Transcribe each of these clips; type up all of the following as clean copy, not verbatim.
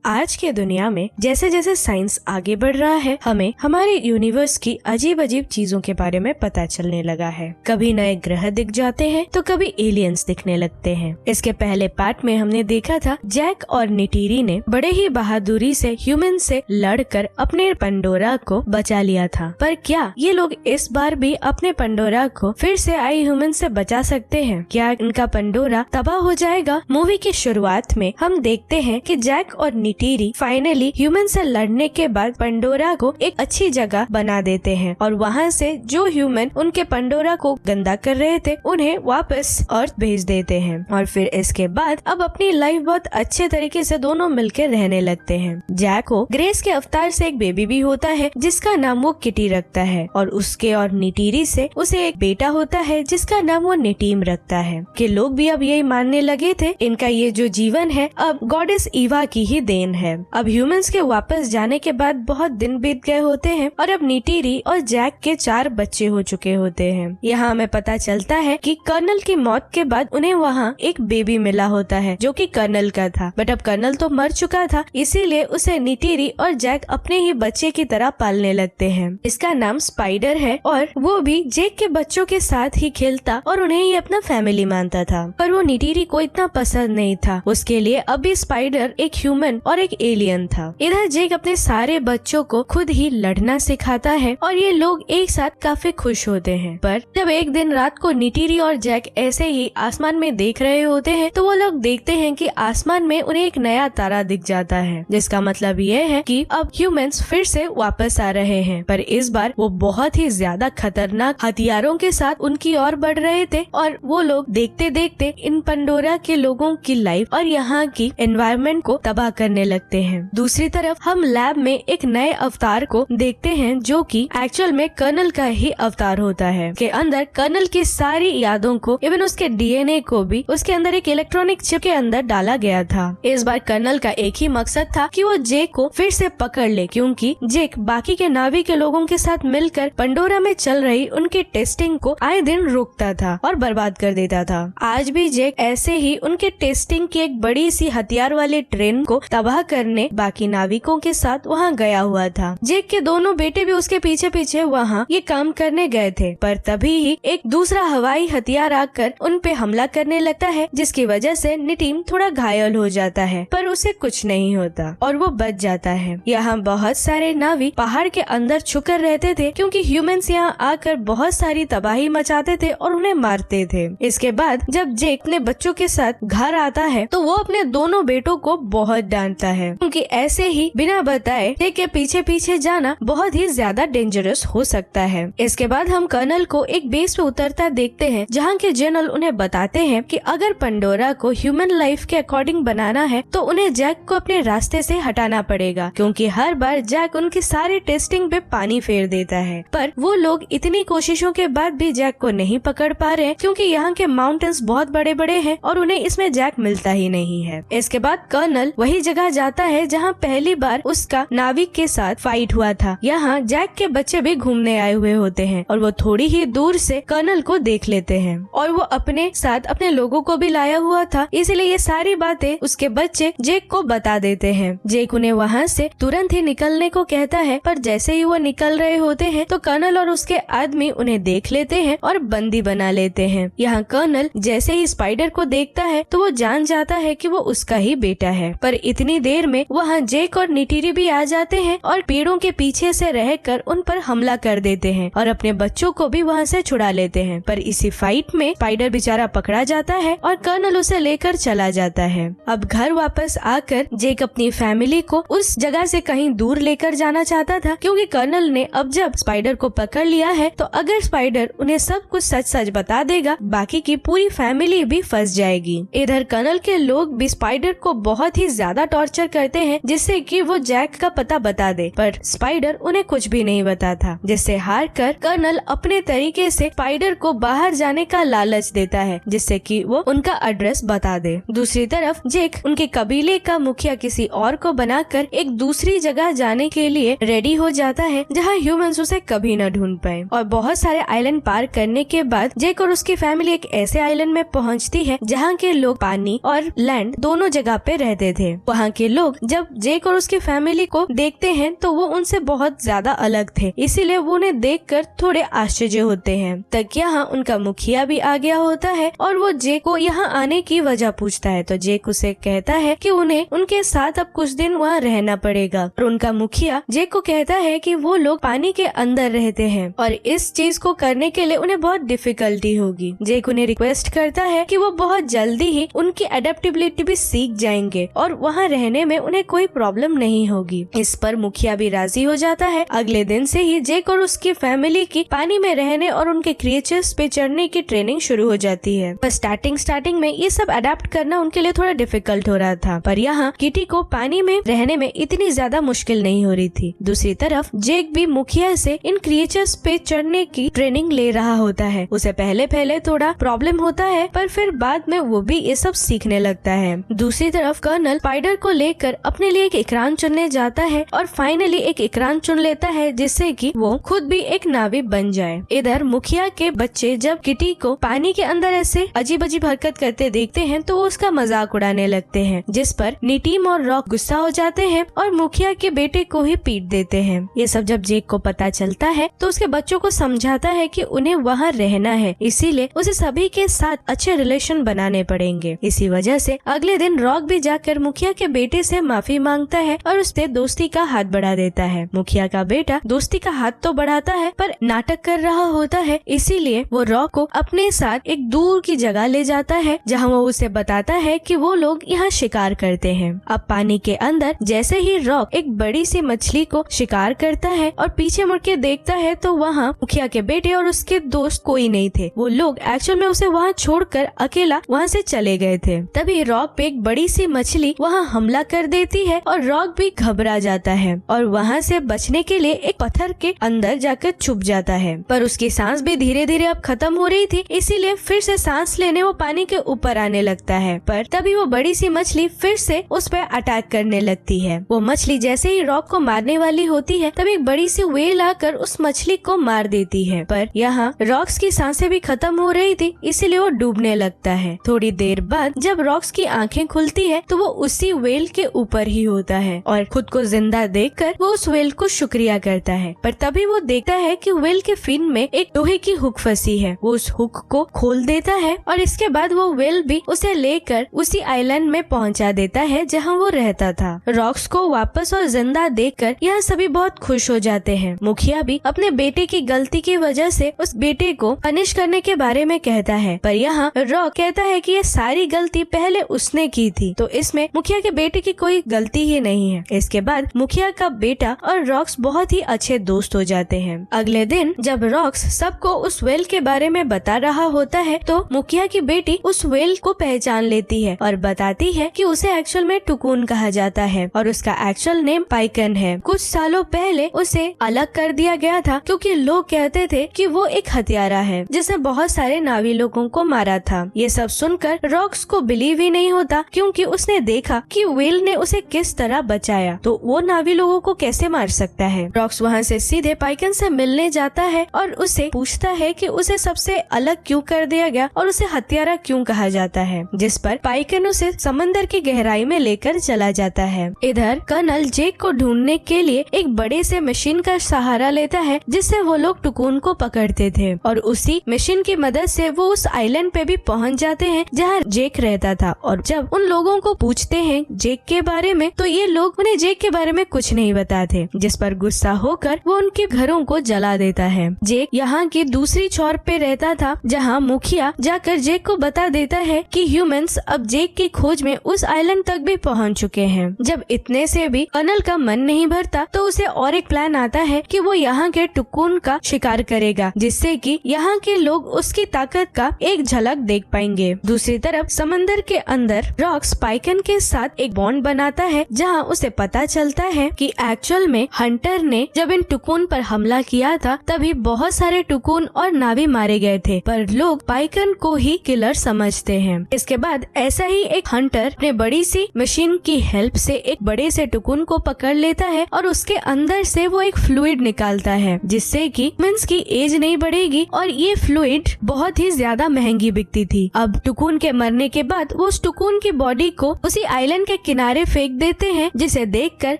आज के दुनिया में जैसे जैसे साइंस आगे बढ़ रहा है, हमें हमारे यूनिवर्स की अजीब अजीब चीजों के बारे में पता चलने लगा है। कभी नए ग्रह दिख जाते हैं तो कभी एलियंस दिखने लगते हैं। इसके पहले पार्ट में हमने देखा था जैक और निटीरी ने बड़े ही बहादुरी से ह्यूमन से लड़कर अपने पंडोरा को बचा लिया था। पर क्या ये लोग इस बार भी अपने पंडोरा को फिर से आई ह्यूमन से बचा सकते हैं? क्या इनका पंडोरा तबाह हो जाएगा? मूवी की शुरुआत में हम देखते हैं कि जैक और निटीरी फाइनली ह्यूमन से लड़ने के बाद पंडोरा को एक अच्छी जगह बना देते हैं और वहाँ से जो ह्यूमन उनके पंडोरा को गंदा कर रहे थे उन्हें वापस अर्थ भेज देते हैं। और फिर इसके बाद अब अपनी लाइफ बहुत अच्छे तरीके से दोनों मिलकर रहने लगते हैं। जैक को ग्रेस के अवतार से एक बेबी भी होता है जिसका नाम वो किटी रखता है और उसके और निटीरी से उसे एक बेटा होता है जिसका नाम वो निटीम रखता है। कि लोग भी अब यही मानने लगे थे इनका ये जो जीवन है अब गॉडेस ईवा की ही देन है। अब ह्यूमंस के वापस जाने के बाद बहुत दिन बीत गए होते हैं और अब निटीरी और जैक के 4 बच्चे हो चुके होते हैं। यहाँ हमें पता चलता है कि कर्नल की मौत के बाद उन्हें वहाँ एक बेबी मिला होता है जो कि कर्नल का था, बट अब कर्नल तो मर चुका था, इसीलिए उसे निटीरी और जैक अपने ही बच्चे की तरह पालने लगते हैं। इसका नाम स्पाइडर है और वो भी जैक के बच्चों के साथ ही खेलता और उन्हें ही अपना फैमिली मानता था। पर वो निटीरी को इतना पसंद नहीं था, उसके लिए अभी स्पाइडर एक ह्यूमन और एक एलियन था। इधर जैक अपने सारे बच्चों को खुद ही लड़ना सिखाता है और ये लोग एक साथ काफी खुश होते हैं। पर जब एक दिन रात को निटीरी और जैक ऐसे ही आसमान में देख रहे होते हैं तो वो लोग देखते हैं कि आसमान में उन्हें एक नया तारा दिख जाता है, जिसका मतलब ये है कि अब ह्यूमंस फिर से वापस आ रहे हैं। पर इस बार वो बहुत ही ज्यादा खतरनाक हथियारों के साथ उनकी ओर बढ़ रहे थे और वो लोग देखते देखते इन पंडोरा के लोगों की लाइफ और यहाँ की एनवायरनमेंट को तबाह करने लगते हैं। दूसरी तरफ हम लैब में एक नए अवतार को देखते हैं जो कि एक्चुअल में कर्नल का ही अवतार होता है। के अंदर कर्नल की सारी यादों को इवन उसके डीएनए को भी उसके अंदर एक इलेक्ट्रॉनिक चिप के अंदर डाला गया था। इस बार कर्नल का एक ही मकसद था कि वो जेक को फिर से पकड़ ले, क्योंकि जेक बाकी के नावी के लोगों के साथ मिलकर पंडोरा में चल रही उनकी टेस्टिंग को आए दिन रोकता था और बर्बाद कर देता था। आज भी जेक ऐसे ही उनके टेस्टिंग की एक बड़ी सी हथियार वाले ट्रेन को तबाह करने बाकी नाविकों के साथ वहाँ गया हुआ था। जेक के दोनों बेटे भी उसके पीछे पीछे वहाँ ये काम करने गए थे, पर तभी ही एक दूसरा हवाई हथियार आकर उन पे हमला करने लगता है, जिसकी वजह से निटीम थोड़ा घायल हो जाता है, पर उसे कुछ नहीं होता और वो बच जाता है। यहाँ बहुत सारे नाविक पहाड़ के अंदर छुपकर रहते थे क्योंकि ह्यूमंस यहाँ आकर बहुत सारी तबाही मचाते थे और उन्हें मारते थे। इसके बाद जब जेक अपने बच्चों के साथ घर आता है तो वो अपने दोनों बेटों को बहुत डांटता है, क्योंकि ऐसे ही बिना बताए जेक के पीछे पीछे जाना बहुत ही ज्यादा डेंजरस हो सकता है। इसके बाद हम कर्नल को एक बेस पे उतरता देखते हैं जहाँ के जनरल उन्हें बताते हैं कि अगर पंडोरा को ह्यूमन लाइफ के अकॉर्डिंग बनाना है तो उन्हें जैक को अपने रास्ते से हटाना पड़ेगा, क्योंकि हर बार जैक उनकी सारी टेस्टिंग पे पानी फेर देता है। पर वो लोग इतनी कोशिशों के बाद भी जैक को नहीं पकड़ पा रहे क्योंकि यहाँ के माउंटेन्स बहुत बड़े बड़े हैं और उन्हें इसमें जैक मिलता ही नहीं है। इसके बाद कर्नल वही जगह जाता है जहाँ पहली बार उसका नाविक के साथ फाइट हुआ था। यहाँ जैक के बच्चे भी घूमने आए हुए होते हैं और वो थोड़ी ही दूर से कर्नल को देख लेते हैं और वो अपने साथ अपने लोगों को भी लाया हुआ था, इसलिए ये सारी बातें उसके बच्चे जेक को बता देते हैं। जेक उन्हें वहाँ से तुरंत ही निकलने को कहता है, पर जैसे ही वो निकल रहे होते हैं तो कर्नल और उसके आदमी उन्हें देख लेते हैं और बंदी बना लेते हैं। यहाँ कर्नल जैसे ही स्पाइडर को देखता है तो वो जान जाता है कि वो उसका ही बेटा है। पर इतनी देर में वहाँ जेक और निटीरी भी आ जाते हैं और पेड़ों के पीछे से रहकर उन पर हमला कर देते हैं और अपने बच्चों को भी वहाँ से छुड़ा लेते हैं। पर इसी फाइट में स्पाइडर बेचारा पकड़ा जाता है और कर्नल उसे लेकर चला जाता है। अब घर वापस आकर जेक अपनी फैमिली को उस जगह से कहीं दूर लेकर जाना चाहता था, क्योंकि कर्नल ने अब जब स्पाइडर को पकड़ लिया है तो अगर स्पाइडर उन्हें सब कुछ सच सच बता देगा बाकी की पूरी फैमिली भी फंस जाएगी। इधर कर्नल के लोग भी स्पाइडर को बहुत ही ज्यादा टॉर्चर करते हैं जिससे कि वो जैक का पता बता दे, पर स्पाइडर उन्हें कुछ भी नहीं बताता, जिससे हार कर कर्नल अपने तरीके से स्पाइडर को बाहर जाने का लालच देता है जिससे कि वो उनका एड्रेस बता दे। दूसरी तरफ जेक उनके कबीले का मुखिया किसी और को बनाकर एक दूसरी जगह जाने के लिए रेडी हो जाता है जहाँ ह्यूमंस उसे कभी न ढूंढ पाए। और बहुत सारे आइलैंड पार करने के बाद जेक और उसकी फैमिली एक ऐसे आइलैंड में पहुँचती है जहाँ के लोग पानी और लैंड दोनों जगह पे रहते थे। वहाँ के लोग जब जेक और उसकी फैमिली को देखते हैं तो वो उनसे बहुत ज्यादा अलग थे, इसीलिए वो उन्हें देखकर थोड़े आश्चर्य होते हैं। तक यहाँ उनका मुखिया भी आ गया होता है और वो जेक को यहाँ आने की वजह पूछता है। तो जेक उसे कहता है कि उन्हें उनके साथ अब कुछ दिन वहाँ रहना पड़ेगा और उनका मुखिया जेक को कहता है कि वो लोग पानी के अंदर रहते हैं और इस चीज को करने के लिए उन्हें बहुत डिफिकल्टी होगी। जेक उन्हें रिक्वेस्ट करता है कि वो बहुत जल्दी ही उनकी एडेप्टेबिलिटी भी सीख जाएंगे और वहाँ रहने में उन्हें कोई प्रॉब्लम नहीं होगी। इस पर मुखिया भी राजी हो जाता है। अगले दिन से ही जेक और उसकी फैमिली की पानी में रहने और उनके क्रिएचर्स पे चढ़ने की ट्रेनिंग शुरू हो जाती है। पर स्टार्टिंग में ये सब अडेप्ट करना उनके लिए थोड़ा डिफिकल्ट हो रहा था, पर यहाँ किटी को पानी में रहने में इतनी ज्यादा मुश्किल नहीं हो रही थी। दूसरी तरफ जेक भी मुखिया से इन क्रिएचर्स पे चढ़ने की ट्रेनिंग ले रहा होता है। उसे पहले थोड़ा प्रॉब्लम होता है, पर फिर बाद में वो भी ये सब सीखने लगता है। दूसरी तरफ कर्नल स्पाइडर को लेकर अपने लिए एक इकरान चुनने जाता है और फाइनली एक इकरान चुन लेता है जिससे कि वो खुद भी एक नाविक बन जाए। इधर मुखिया के बच्चे जब किटी को पानी के अंदर ऐसे अजीब अजीब हरकत करते देखते हैं तो वो उसका मजाक उड़ाने लगते हैं, जिस पर नीटीम और रॉक गुस्सा हो जाते हैं और मुखिया के बेटे को ही पीट देते हैं। ये सब जब जेक को पता चलता है तो उसके बच्चों को समझाता है कि उन्हें वहाँ रहना है, इसीलिए उसे सभी के साथ अच्छे रिलेशन बनाने पड़ेंगे। इसी वजह से अगले दिन रॉक भी जाकर मुखिया के बेटे से माफी मांगता है और उससे दोस्ती का हाथ बढ़ा देता है। मुखिया का बेटा दोस्ती का हाथ तो बढ़ाता है पर नाटक कर रहा होता है, इसीलिए वो रॉक को अपने साथ एक दूर की जगह ले जाता है जहाँ वो उसे बताता है कि वो लोग यहाँ शिकार करते हैं। अब पानी के अंदर जैसे ही रॉक एक बड़ी सी मछली को शिकार करता है और पीछे मुड़ के देखता है तो वहाँ मुखिया के बेटे और उसके दोस्त कोई नहीं थे। वो लोग एक्चुअल में उसे वहाँ छोड़कर अकेला वहाँ से चले गए थे। तभी रॉक पे एक बड़ी सी मछली वहाँ हमला कर देती है और रॉक भी घबरा जाता है और वहाँ से बचने के लिए एक पत्थर के अंदर जाकर छुप जाता है। पर उसकी सांस भी धीरे धीरे अब खत्म हो रही थी, इसीलिए फिर से सांस लेने वो पानी के ऊपर आने लगता है। पर तभी वो बड़ी सी मछली फिर से उस पर अटैक करने लगती है। वो मछली जैसे ही रॉक को मारने वाली होती है तभी एक बड़ी सी वेल आकर उस मछली को मार देती है। पर यहाँ रॉक्स की सांसें भी खत्म हो रही थी, इसीलिए वो डूबने लगता है। थोड़ी देर बाद जब रॉक्स की आंखें खुलती है तो वो उसी वेल के ऊपर ही होता है और खुद को जिंदा देखकर वो उस वेल को शुक्रिया करता है। पर तभी वो देखता है कि वेल के फिन में एक लोहे की हुक फंसी है। वो उस हुक को खोल देता है और इसके बाद वो वेल भी उसे लेकर उसी आइलैंड में पहुंचा देता है जहां वो रहता था। रॉक्स को वापस और जिंदा देखकर यहाँ सभी बहुत खुश हो जाते हैं। मुखिया भी अपने बेटे की गलती की वजह से उस बेटे को पनिश करने के बारे में कहता है, पर यहाँ रॉक कहता है कि ये सारी गलती पहले उसने की थी, तो इसमें मुखिया के बेटे की कोई गलती ही नहीं है। इसके बाद मुखिया का बेटा और रॉक्स बहुत ही अच्छे दोस्त हो जाते हैं। अगले दिन जब रॉक्स सबको उस वेल के बारे में बता रहा होता है तो मुखिया की बेटी उस वेल को पहचान लेती है और बताती है कि उसे एक्चुअल में टुकुन कहा जाता है और उसका एक्चुअल नेम पाइकन है। कुछ सालों पहले उसे अलग कर दिया गया था क्योंकि लोग कहते थे कि वो एक हत्यारा है जिसने बहुत सारे नावी लोगों को मारा था। ये सब सुनकर रॉक्स को बिलीव ही नहीं होता क्योंकि उसने देखा कि वेल ने उसे किस तरह बचाया, तो वो नावी लोगों को कैसे मार सकता है। रॉक्स वहाँ से सीधे पाइकन से मिलने जाता है और उसे पूछता है कि उसे सबसे अलग क्यों कर दिया गया और उसे हत्यारा क्यों कहा जाता है, जिस पर पाइकन उसे समंदर की गहराई में लेकर चला जाता है। इधर कर्नल जेक को ढूंढने के लिए एक बड़े से मशीन का सहारा लेता है जिससे वो लोग टुकुन को पकड़ते थे और उसी मशीन की मदद से वो उस आइलैंड पे भी पहुंच जाते हैं जहां जेक रहता था। और जब उन लोगों को पूछते हैं जेक के बारे में तो ये लोग उन्हें जेक के बारे में कुछ नहीं बताते, जिस पर गुस्सा होकर वो उनके घरों को जला देता है। जेक यहाँ की दूसरी छोर पे रहता था जहाँ मुखिया जाकर जेक को बता देता है कि ह्यूमंस अब जेक की खोज में उस आइलैंड तक भी पहुँच चुके हैं। जब इतने से भी कर्नल का मन नहीं भरता तो उसे और एक प्लान आता है कि वो यहाँ के टुकुन का शिकार करेगा जिससे कि यहाँ के लोग उसकी ताकत का एक झलक देख पाएंगे। दूसरी तरफ समंदर के अंदर रॉक्स पाइकन के साथ एक बॉन्ड बनाता है जहाँ उसे पता चलता है कि एक्चुअल में हंटर ने जब इन टुकुन पर हमला किया था तभी बहुत सारे टुकुन और नावी मारे गए थे, पर लोग पाइकन को ही किलर समझते हैं। इसके बाद ऐसा ही एक हंटर अपने बड़ी सी मशीन की हेल्प से एक बड़े से टुकुन को पकड़ लेता है और उसके अंदर से वो एक फ्लूइड निकालता है जिससे कि ह्यूमंस की एज नहीं बढ़ेगी और ये फ्लूइड बहुत ही ज्यादा महंगी बिकती थी। अब टुकुन के मरने के बाद वो उस टुकुन की बॉडी को उसी आइलैंड के किनारे फेंक देते हैं, जिसे देखकर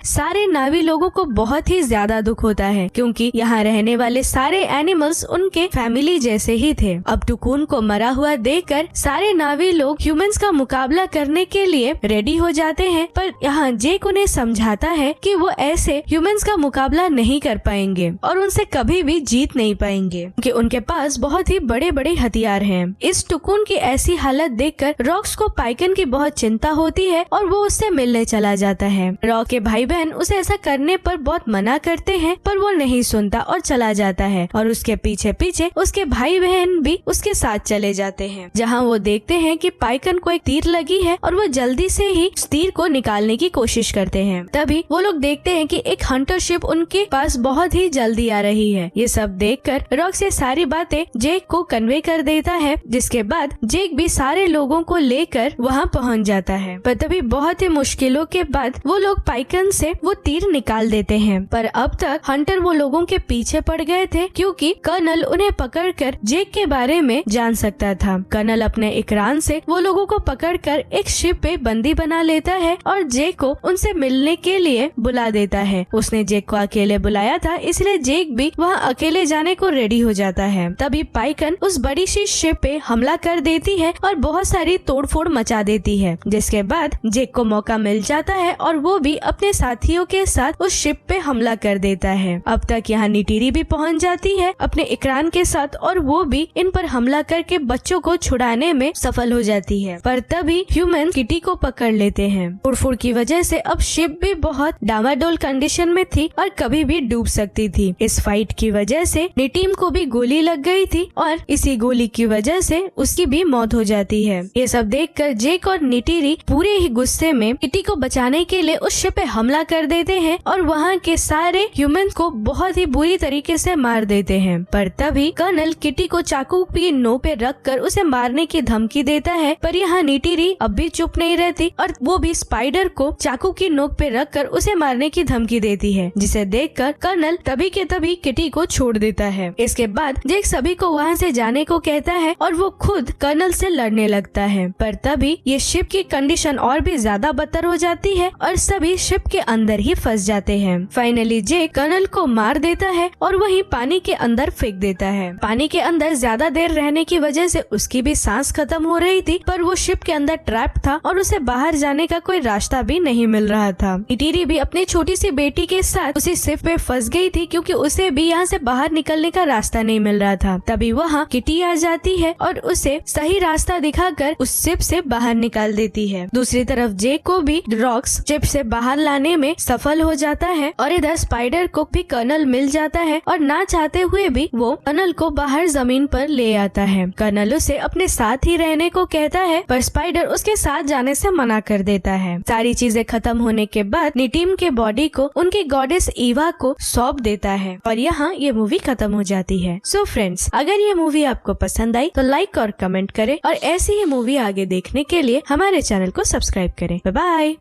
सारे नावी लोगों को बहुत ही ज्यादा दुख होता है, क्योंकि यहाँ रहने वाले सारे एनिमल्स उनके फैमिली जैसे ही थे। अब टुकुन को मरा हुआ देखकर सारे नावी लोग ह्यूमंस का मुकाबला करने के लिए रेडी हो जाते हैं, पर यहाँ जेक उन्हें समझाता है कि वो ऐसे ह्यूमंस का मुकाबला नहीं कर पाएंगे और उनसे कभी भी जीत नहीं पाएंगे, क्योंकि उनके पास बहुत ही बड़े बड़े हथियार हैं। इस टुकुन की ऐसी हालत देखकर रॉक्स को पाइकन की बहुत चिंता होती है और वो उससे मिलने चला जाता है। रॉक के भाई बहन उसे ऐसा करने पर बहुत मना करते हैं, पर वो नहीं सुनता और चला जाता है और उसके पीछे पीछे उसके भाई बहन भी उसके साथ चले जाते हैं, जहाँ वो देखते हैं कि पाइकन को एक तीर लगी है और वो जल्दी से ही उस तीर को निकालने की कोशिश करते हैं। तभी वो लोग देखते हैं कि एक हंटर शिप उनके पास बहुत ही जल्दी आ रही है। ये सब देखकर रॉक्स ये सारी बातें जेक को कन्वे कर देता है, जिसके बाद जेक भी सारे लोगों को लेकर वहाँ पहुँच जाता है। पर तभी बहुत ही मुश्किलों के बाद वो लोग पाइकन से वो तीर निकाल देते हैं, पर अब तक हंटर वो लोगों के पीछे पड़ गए थे, क्योंकि कर्नल उन्हें पकड़कर जेक के बारे में जान सकता था। कर्नल अपने इकरान से वो लोगों को पकड़कर एक शिप पे बंदी बना लेता है और जेक को उनसे मिलने के लिए बुला देता है। उसने जेक को अकेले बुलाया था, इसलिए जेक भी वहाँ अकेले जाने को रेडी हो जाता है। तभी पाइकन उस बड़ी सी शिप पे हमला कर देती है और बहुत सारी तोड़फोड़ मचा देती है, जिसके बाद जेक को मौका मिल जाता है और वो भी अपने साथियों के साथ उस शिप पे हमला कर देता है। अब तक यहाँ नीटिरी भी पहुँच जाती है अपने इकरान के साथ और वो भी इन पर हमला करके बच्चों को छुड़ाने में सफल हो जाती है। पर तभी ह्यूमन किटी को पकड़ लेते हैं। तोड़फोड़ की वजह से अब शिप भी बहुत डामाडोल कंडीशन में थी और कभी भी डूब सकती थी। इस फाइट की वजह से निटीम को भी गोली लग गई थी और इसी गोली की वजह से उसकी भी मौत हो जाती है। ये सब देखकर जेक और नीटिरी पूरे ही गुस्से में किटी को बचाने के लिए उस शिप पे हमला कर देते हैं और वहाँ के सारे ह्यूमन को बहुत ही बुरी तरीके से मार देते हैं। पर तभी कर्नल किटी को चाकू की नोक पे रखकर उसे मारने की धमकी देता है, पर यहाँ नीटिरी अब भी चुप नहीं रहती और वो भी स्पाइडर को चाकू की नोक पे रखकर उसे मारने की धमकी देती है, जिसे देखकर कर्नल तभी के तभी किटी को छोड़ देता है। इसके बाद जेक सभी को वहाँ से जाने को कहता है और वो खुद कर्नल से लड़ने लगता है, पर तभी ये शिप की कंडीशन और भी ज्यादा बदतर हो जाती है और सभी शिप के अंदर ही फंस जाते हैं। फाइनली जेक कर्नल को मार देता है और वहीं पानी के अंदर फेंक देता है। पानी के अंदर ज्यादा देर रहने की वजह से उसकी भी सांस खत्म हो रही थी, पर वो शिप के अंदर ट्रैप था और उसे बाहर जाने का कोई रास्ता भी नहीं मिल रहा था। नीटिरी भी अपनी छोटी सी बेटी के साथ उसी शिप पे फंस गई थी, क्योंकि उसे भी यहाँ से बाहर निकलने का रास्ता नहीं मिल रहा था। तभी वहाँ किटी आ जाती है और उसे सही रास्ता दिखाकर उस शिप से बाहर निकाल देती है। दूसरी तरफ जेक को भी रॉक्स शिप से बाहर लाने में सफल हो जाता है और इधर स्पाइडर को भी कर्नल मिल जाता है और ना चाहते हुए भी वो कर्नल को बाहर जमीन पर ले आता है। कर्नल उसे अपने साथ ही रहने को कहता है, पर स्पाइडर उसके साथ जाने से मना कर देता है। सारी चीजें खत्म होने के बाद निटीम के बॉडी को उनकी गॉडेस ईवा को सौंप देता है और यहाँ ये मूवी खत्म हो जाती है। सो फ्रेंड्स, अगर ये मूवी आपको पसंद आई तो लाइक और कमेंट करें और ऐसी ही मूवी आगे देखने के लिए हमारे चैनल को सब्सक्राइब करें। Bye bye.